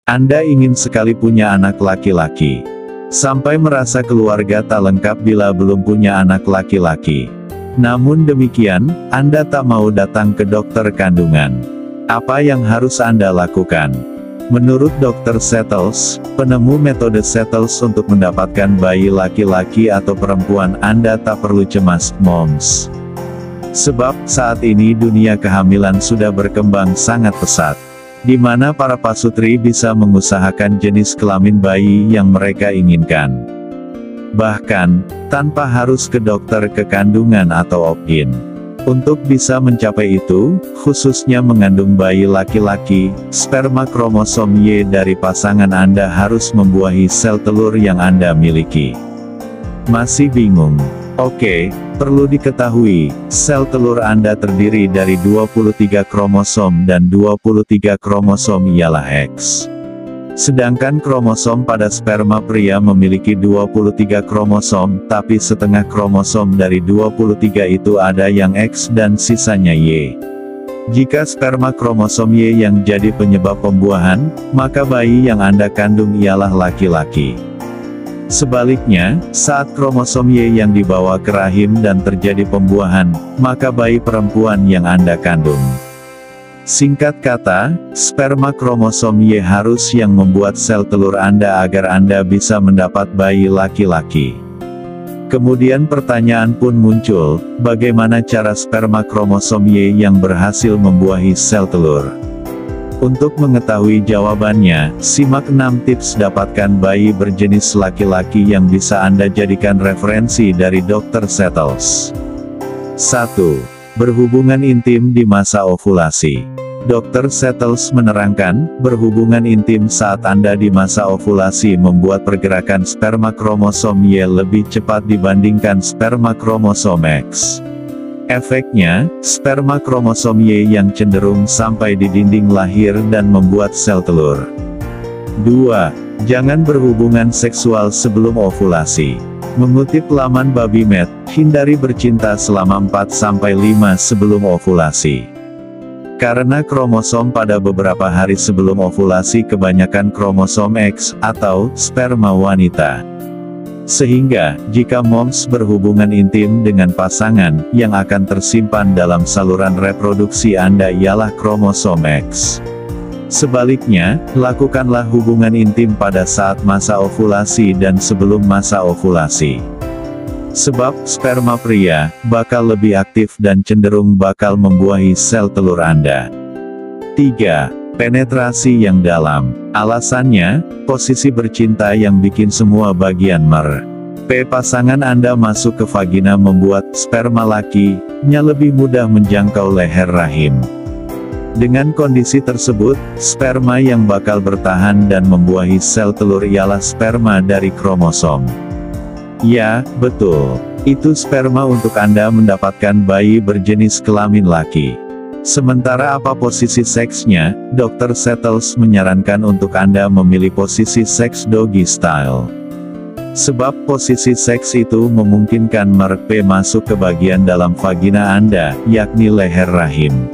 Anda ingin sekali punya anak laki-laki. Sampai merasa keluarga tak lengkap bila belum punya anak laki-laki. Namun demikian, Anda tak mau datang ke dokter kandungan. Apa yang harus Anda lakukan? Menurut Dr. Settles, penemu metode Settles untuk mendapatkan bayi laki-laki atau perempuan, Anda tak perlu cemas, moms. Sebab, saat ini dunia kehamilan sudah berkembang sangat pesat, di mana para pasutri bisa mengusahakan jenis kelamin bayi yang mereka inginkan. Bahkan, tanpa harus ke dokter kekandungan atau opt-in. Untuk bisa mencapai itu, khususnya mengandung bayi laki-laki, sperma kromosom Y dari pasangan Anda harus membuahi sel telur yang Anda miliki. Masih bingung? Oke, perlu diketahui, sel telur Anda terdiri dari 23 kromosom dan 23 kromosom ialah X. Sedangkan kromosom pada sperma pria memiliki 23 kromosom, tapi setengah kromosom dari 23 itu ada yang X dan sisanya Y. Jika sperma kromosom Y yang jadi penyebab pembuahan, maka bayi yang Anda kandung ialah laki-laki. Sebaliknya, saat kromosom Y yang dibawa ke rahim dan terjadi pembuahan, maka bayi perempuan yang Anda kandung. Singkat kata, sperma kromosom Y harus yang membuat sel telur Anda agar Anda bisa mendapat bayi laki-laki. Kemudian pertanyaan pun muncul, bagaimana cara sperma kromosom Y yang berhasil membuahi sel telur? Untuk mengetahui jawabannya, simak 6 tips dapatkan bayi berjenis laki-laki yang bisa Anda jadikan referensi dari Dr. Settles. 1. Berhubungan intim di masa ovulasi. Dr. Settles menerangkan, berhubungan intim saat Anda di masa ovulasi membuat pergerakan sperma kromosom Y lebih cepat dibandingkan sperma kromosom X. Efeknya, sperma kromosom Y yang cenderung sampai di dinding lahir dan membuat sel telur. 2. Jangan berhubungan seksual sebelum ovulasi. Mengutip laman Babymed, hindari bercinta selama 4-5 sebelum ovulasi. Karena kromosom pada beberapa hari sebelum ovulasi kebanyakan kromosom X, atau sperma wanita. Sehingga, jika moms berhubungan intim dengan pasangan, yang akan tersimpan dalam saluran reproduksi Anda ialah kromosom X. Sebaliknya, lakukanlah hubungan intim pada saat masa ovulasi dan sebelum masa ovulasi. Sebab, sperma pria, bakal lebih aktif dan cenderung bakal membuahi sel telur Anda. 3. Penetrasi yang dalam. Alasannya, posisi bercinta yang bikin semua bagian pasangan Anda masuk ke vagina membuat sperma laki-nya lebih mudah menjangkau leher rahim. Dengan kondisi tersebut, sperma yang bakal bertahan dan membuahi sel telur ialah sperma dari kromosom. Ya, betul. Itu sperma untuk Anda mendapatkan bayi berjenis kelamin laki. Sementara apa posisi seksnya, Dr. Settles menyarankan untuk Anda memilih posisi seks doggy style. Sebab posisi seks itu memungkinkan masuk ke bagian dalam vagina Anda, yakni leher rahim.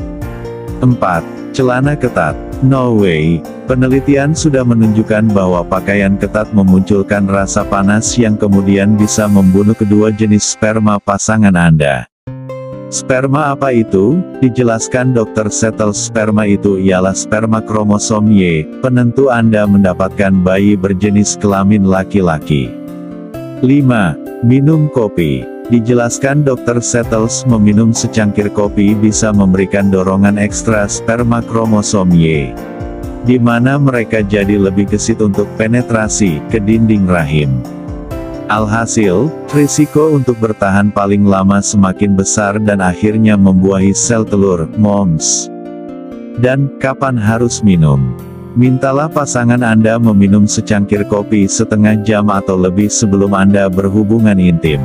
4. Celana ketat. No way. Penelitian sudah menunjukkan bahwa pakaian ketat memunculkan rasa panas yang kemudian bisa membunuh kedua jenis sperma pasangan Anda. Sperma apa itu? Dijelaskan Dr. Settles, sperma itu ialah sperma kromosom Y, penentu Anda mendapatkan bayi berjenis kelamin laki-laki. 5. Minum kopi. Dijelaskan Dr. Settles, meminum secangkir kopi bisa memberikan dorongan ekstra sperma kromosom Y, di mana mereka jadi lebih gesit untuk penetrasi ke dinding rahim. Alhasil, risiko untuk bertahan paling lama semakin besar dan akhirnya membuahi sel telur, moms. Dan, kapan harus minum? Mintalah pasangan Anda meminum secangkir kopi setengah jam atau lebih sebelum Anda berhubungan intim.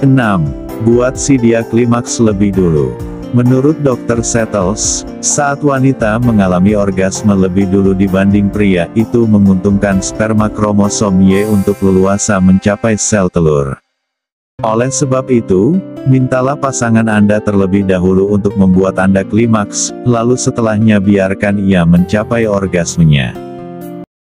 6. Buat si dia klimaks lebih dulu. Menurut Dr. Settles, saat wanita mengalami orgasme lebih dulu dibanding pria, itu menguntungkan sperma kromosom Y untuk leluasa mencapai sel telur. Oleh sebab itu, mintalah pasangan Anda terlebih dahulu untuk membuat Anda klimaks, lalu setelahnya biarkan ia mencapai orgasmenya.